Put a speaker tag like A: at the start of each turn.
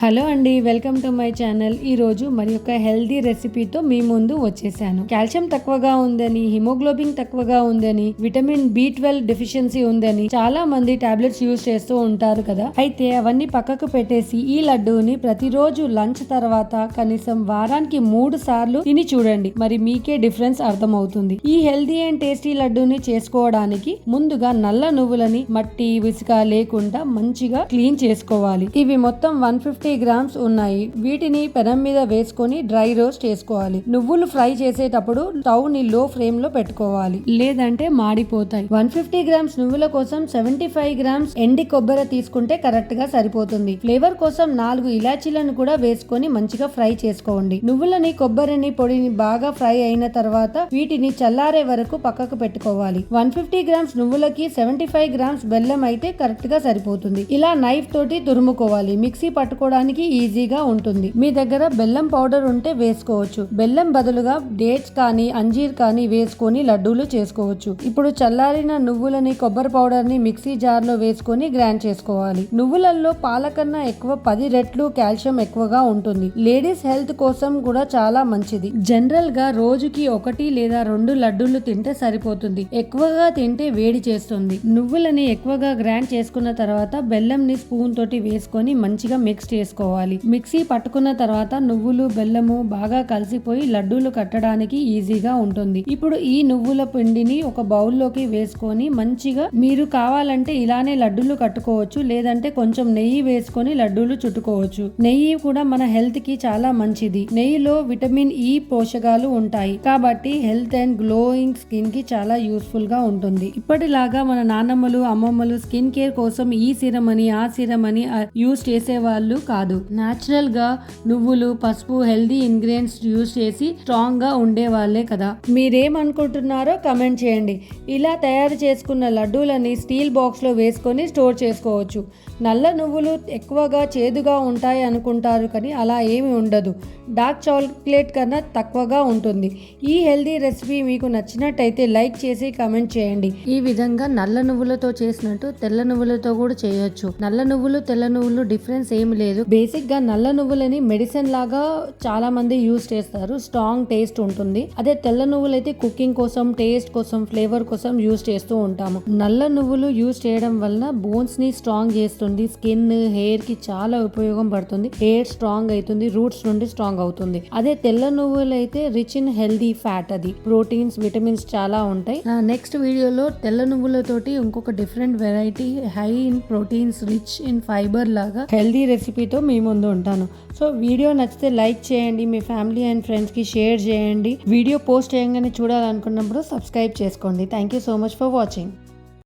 A: Hello అండి, welcome to my channel. ఈ రోజు మరి ఒక హెల్దీ రెసిపీతో మీ ముందు వచ్చేసాను. కాల్షియం తక్కువగా ఉందని, హిమోగ్లోబిన్ తక్కువగా ఉందని, విటమిన్ B12 డెఫిషియన్సీ ఉందని చాలా మంది టాబ్లెట్స్ యూజ్ చేస్తూ ఉంటారు కదా. అయితే అవన్నీ పక్కకు పెట్టేసి ఈ లడ్డూని ప్రతిరోజు లంచ్ తర్వాత కనీసం వారానికి 3 సార్లు తిని చూడండి. మరి మీకే డిఫరెన్స్ అర్థమవుతుంది. ఈ హెల్దీ అండ్ టేస్టీ లడ్డూని చేసుకోవడానికి ముందుగా నల్ల నువ్వులని మట్టి ఇసుక లేకుండా మంచిగా క్లీన్ చేసుకోవాలి. ఇవి మొత్తం 150 గ్రామ్స్ ఉన్నాయి. వీటిని పెనం మీద వేసుకొని డ్రై రోస్ట్ చేసుకోవాలి. నువ్వులు ఫ్రై చేసేటప్పుడు స్టవ్ ని లో ఫ్లేమ్ లో పెట్టుకోవాలి, లేదంటే మాడిపోతాయి. 150 గ్రామ్స్ నువ్వుల కోసం 75 గ్రామ్స్ ఎండి కొబ్బరి తీసుకుంటే కరెక్ట్ గా సరిపోతుంది. ఫ్లేవర్ కోసం 4 ఇలాచీలను కూడా వేసుకొని మంచిగా ఫ్రై చేసుకోండి. నువ్వులని కొబ్బరిని పొడిని బాగా ఫ్రై అయిన తర్వాత వీటిని చల్లారే వరకు పక్కకు పెట్టుకోవాలి. 150 గ్రామ్స్ నువ్వులకి 75 గ్రామ్స్ బెల్లం అయితే కరెక్ట్ గా సరిపోతుంది. ఇలా నైఫ్ తోటి తురుముకోవాలి. మిక్సీ పట్టుకోవడానికి ఈజీగా ఉంటుంది. మీ దగ్గర బెల్లం పౌడర్ ఉంటే వేసుకోవచ్చు. బెల్లం బదులుగా డేట్స్ కానీ అంజీర్ కానీ వేసుకొని లడ్డూలు చేసుకోవచ్చు. ఇప్పుడు చల్లారిన నువ్వులని కొబ్బరి పౌడర్ ని మిక్సీ జార్ లో వేసుకొని గ్రైండ్ చేసుకోవాలి. నువ్వులలో పాల కన్నా ఎక్కువ 10 రెట్లు కాల్షియం ఎక్కువగా ఉంటుంది. లేడీస్ హెల్త్ కోసం కూడా చాలా మంచిది. జనరల్ గా రోజుకి 1 లేదా 2 లడ్డూలు తింటే సరిపోతుంది. ఎక్కువగా తింటే వేడి చేస్తుంది. నువ్వులని ఎక్కువగా గ్రైండ్ చేసుకున్న తర్వాత బెల్లం ని స్పూన్ తోటి వేసుకొని మంచిగా మిక్స్ చేసుకోవాలి. మిక్సీ పట్టుకున్న తర్వాత నువ్వులు బెల్లము బాగా కలిసిపోయి లడ్డూలు కట్టడానికి ఈజీగా ఉంటుంది. ఇప్పుడు ఈ నువ్వుల పిండిని ఒక బౌల్లోకి వేసుకొని మంచిగా మీరు కావాలంటే ఇలానే లడ్డూలు కట్టుకోవచ్చు, లేదంటే కొంచెం నెయ్యి వేసుకొని లడ్డూలు చుట్టుకోవచ్చు. నెయ్యి కూడా మన హెల్త్ కి చాలా మంచిది. నెయ్యిలో విటమిన్ E పోషకాలు ఉంటాయి కాబట్టి హెల్త్ అండ్ గ్లోయింగ్ స్కిన్ కి చాలా యూస్ఫుల్ గా ఉంటుంది. ఇప్పటిలాగా మన నాన్నమ్మలు అమ్మమ్మలు స్కిన్ కేర్ కోసం ఈ సిరం అని ఆ సిరం అని యూజ్ చేసే వాళ్ళు కాదు. న్యాచురల్ గా నువ్వులు పసుపు హెల్దీ ఇంగ్రీడియంట్స్ యూజ్ చేసి స్ట్రాంగ్ గా ఉండే వాళ్ళే కదా. మీరేమనుకుంటున్నారో కమెంట్ చేయండి. ఇలా తయారు చేసుకున్న లడ్డూలని స్టీల్ బాక్స్ లో వేసుకొని స్టోర్ చేసుకోవచ్చు. నల్ల నువ్వులు ఎక్కువగా చేదుగా ఉంటాయి అనుకుంటారు, కానీ అలా ఏమి ఉండదు. డార్క్ చాక్లెట్ కన్నా తక్కువగా ఉంటుంది. ఈ హెల్దీ రెసిపీ మీకు నచ్చినట్టయితే లైక్ చేసి కమెంట్ చేయండి. ఈ విధంగా నల్ల నువ్వులతో చేసినట్టు తెల్ల నువ్వులతో కూడా చేయొచ్చు. నల్ల నువ్వులు తెల్ల నువ్వులు డిఫరెన్స్ ఏమి లేదు. బేసిక్ గా నల్ల నువ్వులని మెడిసిన్ లాగా చాలా మంది యూజ్ చేస్తారు. స్ట్రాంగ్ టేస్ట్ ఉంటుంది. అదే తెల్ల నువ్వులు అయితే కుకింగ్ కోసం, టేస్ట్ కోసం, ఫ్లేవర్ కోసం యూజ్ చేస్తూ ఉంటాము. నల్ల నువ్వులు యూజ్ చేయడం వల్ల బోన్స్ ని స్ట్రాంగ్ చేస్తుంది. స్కిన్ హెయిర్ కి చాలా ఉపయోగం పడుతుంది. హెయిర్ స్ట్రాంగ్ అవుతుంది, రూట్స్ నుండి స్ట్రాంగ్ అవుతుంది. అదే తెల్ల నువ్వులు అయితే రిచ్ ఇన్ హెల్దీ ఫ్యాట్, అది ప్రోటీన్స్ విటమిన్స్ చాలా ఉంటాయి. నెక్స్ట్ వీడియోలో తెల్ల నువ్వులతోటి ఇంకొక different variety high in proteins rich in fibre లాగా హెల్దీ రెసిపీతో మీ ముందు ఉంటాను. సో వీడియో నచ్చితే లైక్ చేయండి, మీ ఫ్యామిలీ అండ్ ఫ్రెండ్స్ కి షేర్ చేయండి. వీడియో పోస్ట్ చేయగానే చూడాలనుకున్నప్పుడు సబ్స్క్రైబ్ చేసుకోండి. Thank you so much for watching.